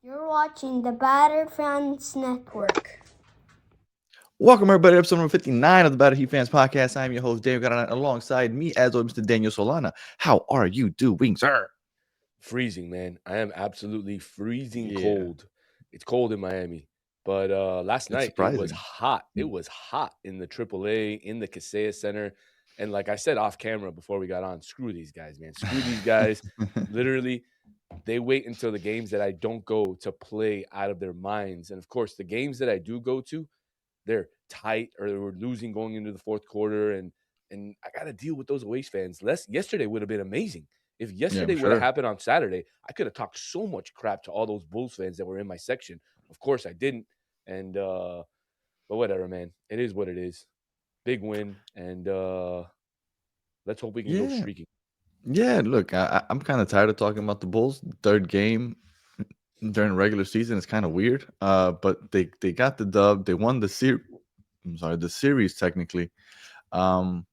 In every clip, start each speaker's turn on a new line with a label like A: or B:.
A: You're watching the Batter Fans Network.
B: Welcome, everybody, to episode number 59 of the Battle Heat Fans Podcast. I'm your host, Dave Got alongside me, as always, Mr. Daniel Solana. How are you doing, sir?
C: Freezing, man. I am absolutely freezing
B: Yeah,
C: cold. It's cold in Miami. But last
B: it's
C: night it was
B: surprising.
C: hot. It was hot in the AAA, in the Kaseya Center. And like I said off camera before we got on, screw these guys, man. Screw these guys. Literally, they wait until the games that I don't go to play out of their minds. And of course, the games that I do go to, they're tight or we're losing going into the fourth quarter. And I got to deal with those away fans. Yesterday would have been amazing. If
B: Yeah, I'm
C: yesterday would have
B: sure.
C: happened on Saturday, I could have talked so much crap to all those Bulls fans that were in my section. Of course, I didn't. And but whatever, man. It is what it is. Big win, and let's hope we can go
B: Yeah,
C: streaking.
B: yeah. Look, I'm kind of tired of talking about the Bulls. Third game during regular season is kind of weird. But they got the dub. They won the series. I'm sorry, the series technically. Um,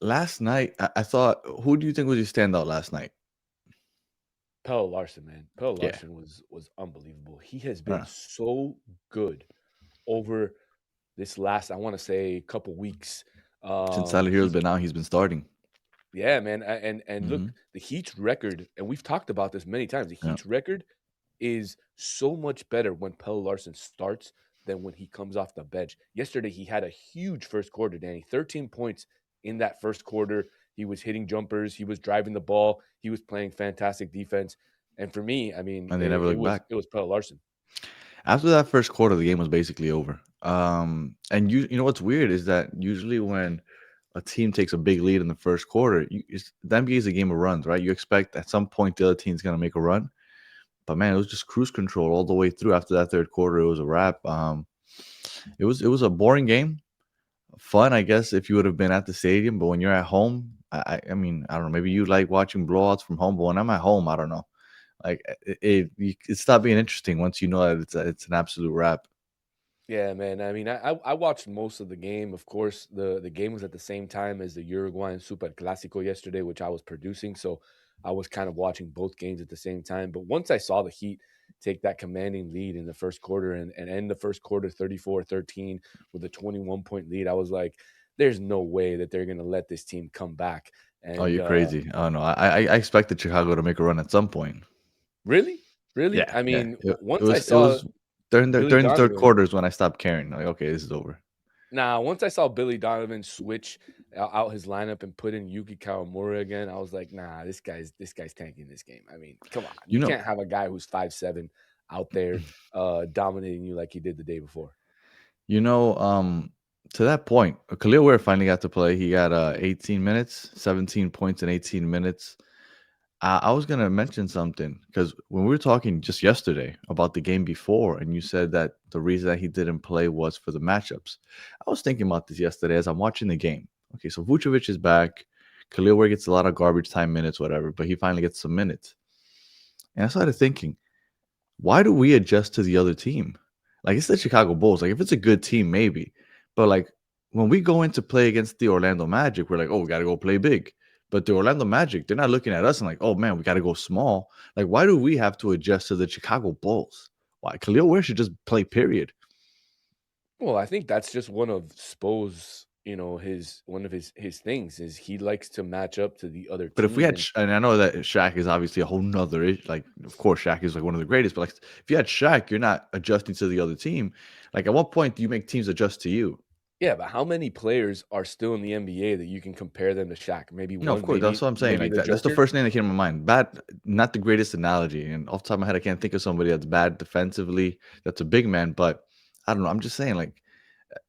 B: Last night I thought, who do you think was your standout last night?
C: Pelle Larson, man. Pelle
B: Yeah,
C: Larson was unbelievable. He has been
B: uh,
C: so good over this last, I want to say, couple weeks.
B: since Tyler Hero's
C: He's
B: been out, he's been starting.
C: Yeah, man. And
B: Hmm.
C: look, the Heat's record, and we've talked about this many times. The
B: Yeah.
C: Heat's record is so much better when Pelle Larson starts than when he comes off the bench. Yesterday, he had a huge first quarter, Danny. 13 points in that first quarter. He was hitting jumpers. He was driving the ball. He was playing fantastic defense. And for me, I mean,
B: And they never
C: it
B: looked
C: was
B: back.
C: it was Pelle Larson.
B: After that first quarter, the game was basically over. And you know what's weird is that usually when a team takes a big lead in the first quarter, the NBA is a game of runs, right? You expect at some point the other team's gonna make a run, but man, it was just cruise control all the way through. After that third quarter, it was a wrap. It was a boring game. Fun, I guess, if you would have been at the stadium, but when you're at home, I mean, I don't know. Maybe you like watching blowouts from home, but when I'm at home, I don't know. Like it stopped being interesting once you know that it's an absolute wrap.
C: Yeah, man. I mean, I watched most of the game. Of course, the game was at the same time as the Uruguayan Super Clásico yesterday, which I was producing. So I was kind of watching both games at the same time. But once I saw the Heat take that commanding lead in the first quarter and end the first quarter 34-13 with a 21-point lead, I was like, there's no way that they're going to let this team come back.
B: Oh,
C: And
B: you're crazy. Oh no, I expected Chicago to make a run at some point.
C: really, really,
B: Yeah,
C: I
B: yeah.
C: mean,
B: It
C: once I
B: was it
C: saw
B: was during the
C: Billy
B: during the third
C: Donovan.
B: quarters when I stopped caring. Like, okay, this is over.
C: Nah, once I saw Billy Donovan switch out his lineup and put in Yuki Kawamura again, I was like, nah, this guy's tanking this game. I mean, come on.
B: You
C: You
B: know,
C: can't have a guy who's 5'7" out there dominating you like he did the day before.
B: you know, to that point, Khalil Ware finally got to play. He got 18 minutes, 17 points in 18 minutes. I was gonna mention something because when we were talking just yesterday about the game before, and you said that the reason that he didn't play was for the matchups. I was thinking about this yesterday as I'm watching the game. Okay, so Vucevic is back. Khalil Ware gets a lot of garbage time minutes, whatever, but he finally gets some minutes. And I started thinking, why do we adjust to the other team? Like it's the Chicago Bulls. Like if it's a good team, maybe, but like when we go in to play against the Orlando Magic, we're like, oh, we got to go play big. But the Orlando Magic, they're not looking at us and like, oh man, we got to go small. Like, why do we have to adjust to the Chicago Bulls? Why Khalil Ware should just play? Period.
C: Well, I think that's just one of Spo's, his one of his things is he likes to match up to the other
B: But if we
C: team.
B: had,
C: And
B: and I know that Shaq is obviously a whole nother, like, of course, Shaq is like one of the greatest, but like, if you had Shaq, you're not adjusting to the other team. Like, at what point do you make teams adjust to you?
C: yeah, but how many players are still in the NBA that you can compare them to Shaq? Maybe
B: No, of
C: one,
B: course. That's
C: maybe
B: what I'm saying.
C: maybe
B: Like
C: the
B: that's the
C: Joker.
B: first name that came to my mind. Bad, not the greatest analogy. And off the top of my head, I can't think of somebody that's bad defensively. That's a big man, but I don't know. I'm just saying, like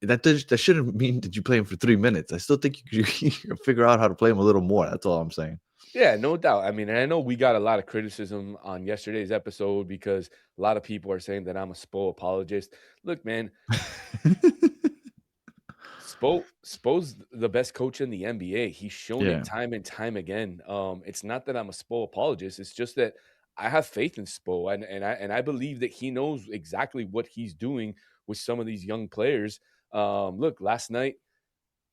B: that shouldn't mean that you play him for 3 minutes. I still think you can figure out how to play him a little more. That's all I'm saying.
C: Yeah, no doubt. I mean, and I know we got a lot of criticism on yesterday's episode because a lot of people are saying that I'm a Spo apologist. Look, man, Spo's the best coach in the NBA. He's shown it
B: Yeah.
C: time and time again. It's not that I'm a Spo apologist. It's just that I have faith in Spo, and I believe that he knows exactly what he's doing with some of these young players. Look, last night,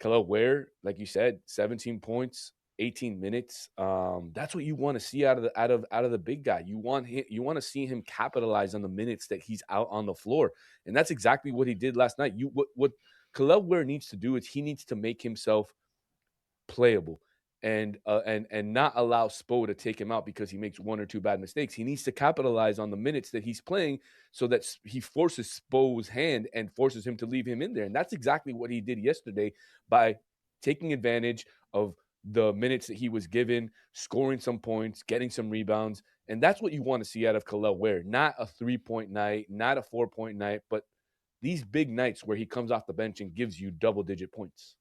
C: Khalil Ware, like you said, 17 points, 18 minutes. That's what you want to see out of the big guy. You want to see him capitalize on the minutes that he's out on the floor, and that's exactly what he did last night. What Kel'el Ware needs to do is he needs to make himself playable and not allow Spo to take him out because he makes one or two bad mistakes. He needs to capitalize on the minutes that he's playing so that he forces Spo's hand and forces him to leave him in there. And that's exactly what he did yesterday by taking advantage of the minutes that he was given, scoring some points, getting some rebounds. And that's what you want to see out of Kel'el Ware. Not a 3-point night, not a 4-point night, but these big nights where he comes off the bench and gives you double-digit points.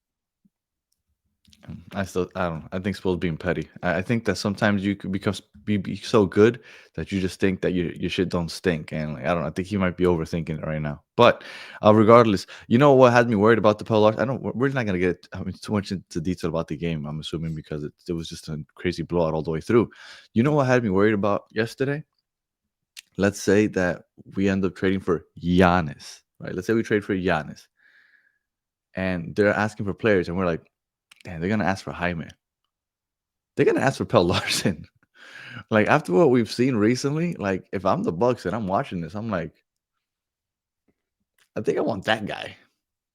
B: I think Spo's being petty. I think that sometimes you could be so good that you just think that your shit don't stink, and like, I don't know. I think he might be overthinking it right now. But regardless, you know what has me worried about the Pell Larson? We're not gonna get too much into detail about the game. I'm assuming because it was just a crazy blowout all the way through. You know what had me worried about yesterday? Let's say that we end up trading for Giannis, right? Let's say we trade for Giannis, and they're asking for players, and we're like, damn, they're gonna ask for Jaime. They're gonna ask for Pell Larson. Like after what we've seen recently, like if I'm the Bucks and I'm watching this, I'm like, I think I want that guy.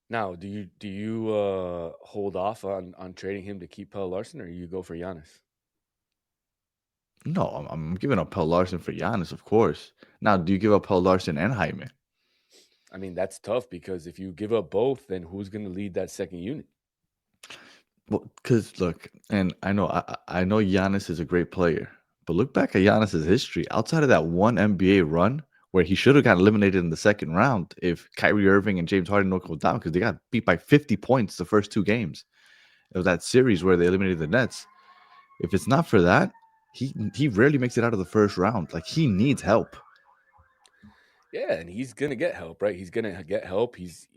C: Now, do you hold off on trading him to keep Pell Larson, or you go for Giannis?
B: No, I'm giving up Pell Larson for Giannis, of course. Now, do you give up Pell Larson and Jaime?
C: I mean, that's tough because if you give up both, then who's going to lead that second unit?
B: Well, because look, and I know Giannis is a great player, but look back at Giannis's history. Outside of that one NBA run where he should have got eliminated in the second round if Kyrie Irving and James Harden don't go down because they got beat by 50 points the first two games. It was that series where they eliminated the Nets. If it's not for that, he rarely makes it out of the first round. Like he needs help.
C: Yeah, and he's gonna get help, right? He's gonna get help. He's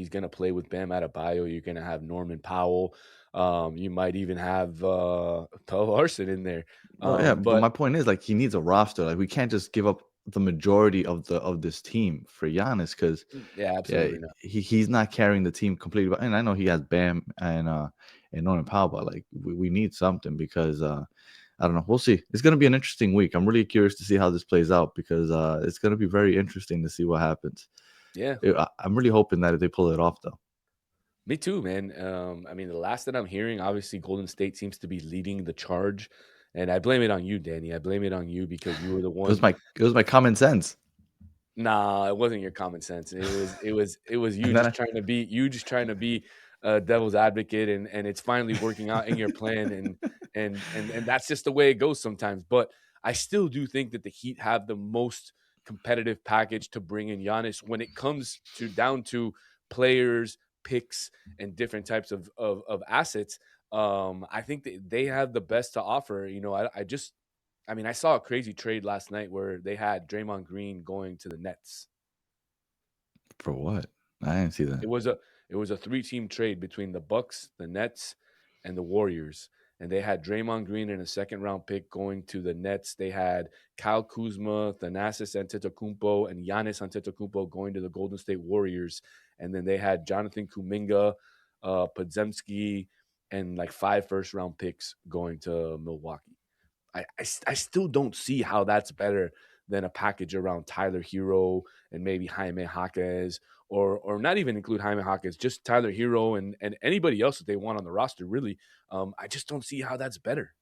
C: gonna play with Bam Adebayo. You're gonna have Norman Powell. You might even have Pell Larson in there.
B: Well, yeah, but my point is like he needs a roster. Like we can't just give up the majority of this team for Giannis because
C: absolutely not.
B: He's not carrying the team completely. And I know he has Bam and Norman Powell, but like we need something because I don't know. We'll see. It's gonna be an interesting week. I'm really curious to see how this plays out because it's gonna be very interesting to see what happens.
C: Yeah,
B: I'm really hoping that they pull it off though.
C: Me too, man. I mean, the last that I'm hearing, obviously Golden State seems to be leading the charge, and I blame it on you, Danny. I blame it on you because you were the one.
B: It was my common sense.
C: Nah, it wasn't your common sense. It was you just trying to be a devil's advocate, and it's finally working out in your plan, and that's just the way it goes sometimes. But I still do think that the Heat have the most competitive package to bring in Giannis when it comes down to players, picks, and different types of assets. I think that they have the best to offer. I saw a crazy trade last night where they had Draymond Green going to the Nets.
B: For what? I didn't see that.
C: It was a 3-team trade between the Bucks, the Nets, and the Warriors. And they had Draymond Green and a second-round pick going to the Nets. They had Kyle Kuzma, Thanasis Antetokounmpo, and Giannis Antetokounmpo going to the Golden State Warriors. And then they had Jonathan Kuminga, Podziemski, and like 5 first-round picks going to Milwaukee. I still don't see how that's better than a package around Tyler Hero and maybe Jaime Jaquez, or not even include Jaime Jaquez, just Tyler Hero and anybody else that they want on the roster, really. I just don't see how that's better.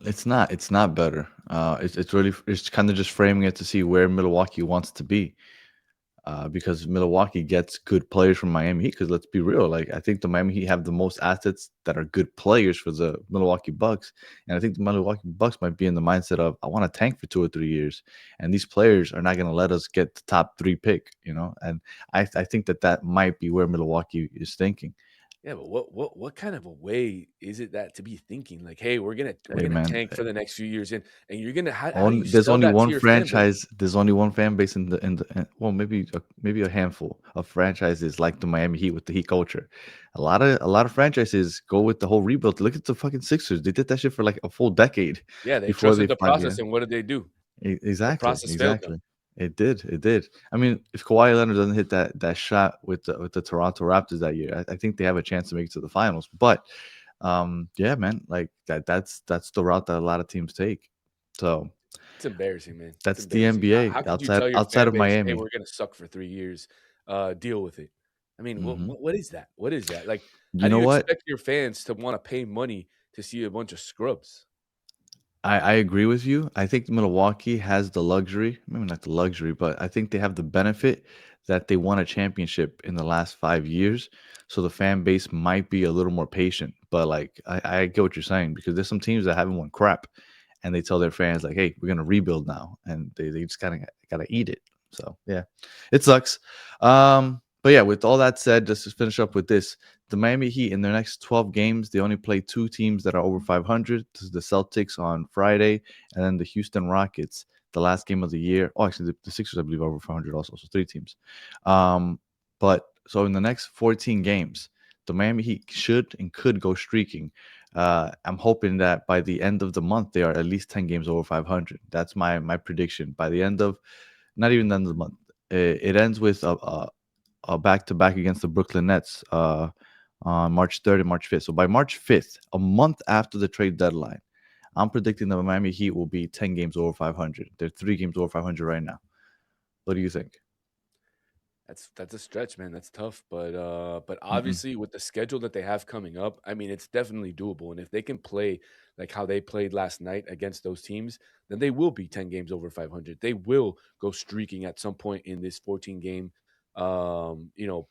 B: It's not better. It's kind of just framing it to see where Milwaukee wants to be. Because Milwaukee gets good players from Miami Heat. Because let's be real, like I think the Miami Heat have the most assets that are good players for the Milwaukee Bucks, and I think the Milwaukee Bucks might be in the mindset of I want to tank for 2 or 3 years, and these players are not going to let us get the top 3 pick, And I think that might be where Milwaukee is thinking.
C: Yeah, but what kind of a way is it that to be thinking like, hey, we're gonna tank for the next few years, and you're gonna
B: there's only one franchise. There's only one fan base in the well, maybe a handful of franchises like the Miami Heat with the Heat culture. A lot of franchises go with the whole rebuild. Look at the fucking Sixers. They did that shit for like a full decade.
C: Yeah, they trusted the process, and what did they do?
B: Exactly.
C: The process failed them.
B: It did. I mean, if Kawhi Leonard doesn't hit that shot with the Toronto Raptors that year, I think they have a chance to make it to the finals. But Yeah, man, like that's the route that a lot of teams take. So
C: It's embarrassing, man. It's
B: that's the
C: embarrassing. How
B: NBA
C: could you tell your
B: outside
C: fan
B: of
C: base, "Hey,
B: Miami.
C: we're gonna suck for 3 years, deal with it." I mean,
B: Hmm.
C: what is that? What is that? Like, how
B: You
C: do
B: know
C: you
B: what?
C: expect your fans to wanna pay money to see a bunch of scrubs?
B: I agree with you. I think Milwaukee has the luxury, maybe not the luxury, but I think they have the benefit that they won a championship in the last 5 years. So the fan base might be a little more patient. But like I get what you're saying because there's some teams that haven't won crap and they tell their fans like, hey, we're gonna rebuild now. And they just kinda gotta eat it. So yeah, it sucks. But yeah, with all that said, just to finish up with this, the Miami Heat in their next 12 games, they only play two teams that are over 500. This is the Celtics on Friday, and then the Houston Rockets, the last game of the year. Oh, actually, the Sixers, I believe, are over 500 also. So three teams. But so in the next 14 games, the Miami Heat should and could go streaking. I'm hoping that by the end of the month, they are at least 10 games over 500. That's my prediction. By the end of, not even the end of the month, it ends with a back-to-back against the Brooklyn Nets on March 3rd and March 5th. So by March 5th, a month after the trade deadline, I'm predicting the Miami Heat will be 10 games over 500. They're 3 games over 500 right now. What do you think?
C: That's a stretch, man. That's tough, but
B: Mm-mm.
C: obviously with the schedule that they have coming up, I mean, it's definitely doable. And if they can play like how they played last night against those teams, then they will be 10 games over 500. They will go streaking at some point in this 14 game, you know,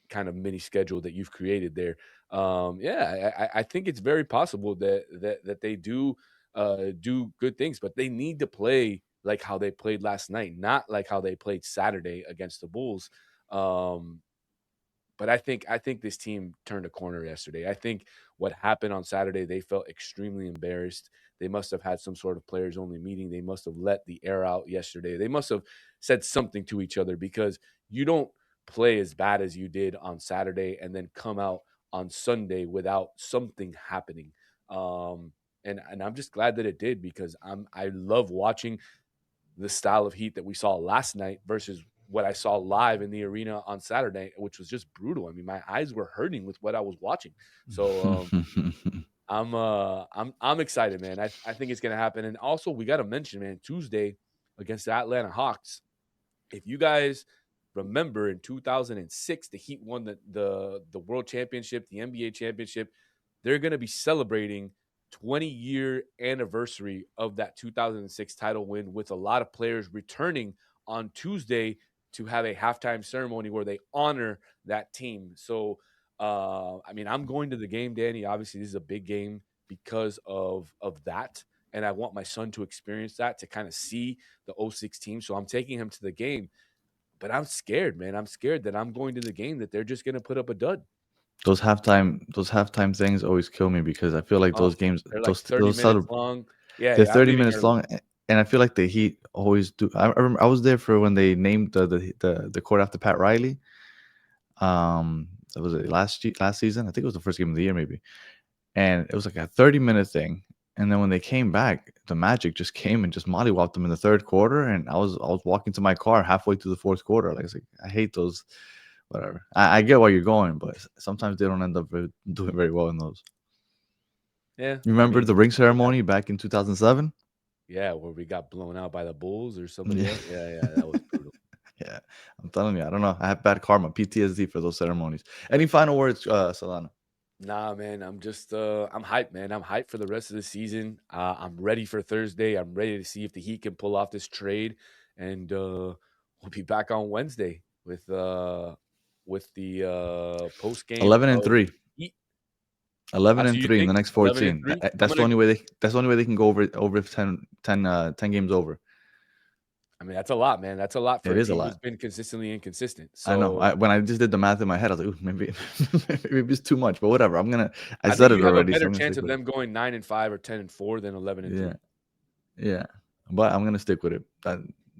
C: kind of mini schedule that you've created there. Yeah, I think it's very possible that they do good things, but they need to play like how they played last night, not like how they played Saturday against the Bulls. Um, but I think this team turned a corner yesterday. I think what happened on Saturday, they felt extremely embarrassed. They must have had some sort of players only meeting. They must have let the air out yesterday. They must have said something to each other because you don't play as bad as you did on Saturday and then come out on Sunday without something happening. Um, and I'm just glad that it did because I love watching the style of Heat that we saw last night versus what I saw live in the arena on Saturday, which was just brutal. I mean, my eyes were hurting with what I was watching. So I'm excited, man. I think it's gonna happen. And also we gotta mention, man, Tuesday against the Atlanta Hawks. If you guys remember in 2006, the Heat won the World Championship, the NBA championship. They're gonna be celebrating 20-year anniversary of that 2006 title win with a lot of players returning on Tuesday to have a halftime ceremony where they honor that team. So, I mean, I'm going to the game, Danny. Obviously, this is a big game because of that, and I want my son to experience that to kind of see the '06 team. So I'm taking him to the game, but I'm scared, man. I'm scared that I'm going to the game that they're just going to put up a dud.
B: Those halftime things always kill me because I feel like
C: Oh,
B: those games,
C: they're like
B: those
C: 30
B: those
C: minutes
B: celeb
C: long. Yeah,
B: they're
C: yeah, I'm
B: 30
C: leaving
B: minutes
C: early.
B: long, and I feel like the Heat always do. I was there for when they named the court after Pat Riley. That was it last season. I think it was the first game of the year, maybe. And it was like a 30-minute thing. And then when they came back, the Magic just came and just mollywopped them in the third quarter. And I was walking to my car halfway through the fourth quarter. Like, I was like, I hate those. Whatever. I get where you're going, but sometimes they don't end up doing very well in those.
C: Yeah,
B: You
C: I
B: remember
C: mean,
B: the ring
C: it
B: ceremony
C: happens.
B: back in 2007?
C: Yeah, where we got blown out by the Bulls or somebody
B: Yeah.
C: else. Yeah, yeah, that was brutal.
B: Yeah. I'm telling you, I don't know. I have bad karma, PTSD for those ceremonies. Any final words, Solana?
C: Nah, man, I'm hyped, man. I'm hyped for the rest of the season. I'm ready for Thursday. I'm ready to see if the Heat can pull off this trade, and we'll be back on Wednesday with the post game
B: 11 and
C: of
B: 3.
C: Heat.
B: 11
C: So
B: and
C: you
B: 3 in the
C: think
B: next
C: 11 and
B: 14.
C: 3? I'm
B: That's the
C: gonna.
B: only way they can go over 10 games over.
C: I mean, that's a lot, man. That's a lot for
B: It
C: a
B: is a
C: team who's
B: lot.
C: been consistently inconsistent.
B: I know.
C: So
B: When I just did the math in my head, I was like, ooh, maybe maybe it's too much, but whatever. I
C: I think
B: said it
C: you have a
B: already, so
C: better
B: I'm gonna
C: chance
B: stick
C: of
B: with it.
C: them going 9-5 or 10-4 than 11 and
B: Yeah,
C: 3.
B: yeah. But I'm gonna stick with it.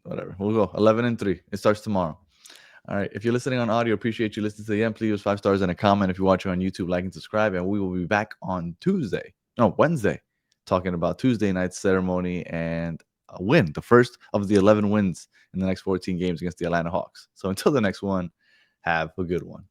B: Whatever. We'll go 11 and 3. It starts tomorrow. All right. If you're listening on audio, appreciate you listening to the end. Please use 5 stars and a comment. If you're watching on YouTube, like and subscribe. And we will be back on Wednesday, talking about Tuesday night's ceremony and a win, the first of the 11 wins in the next 14 games against the Atlanta Hawks. So until the next one, have a good one.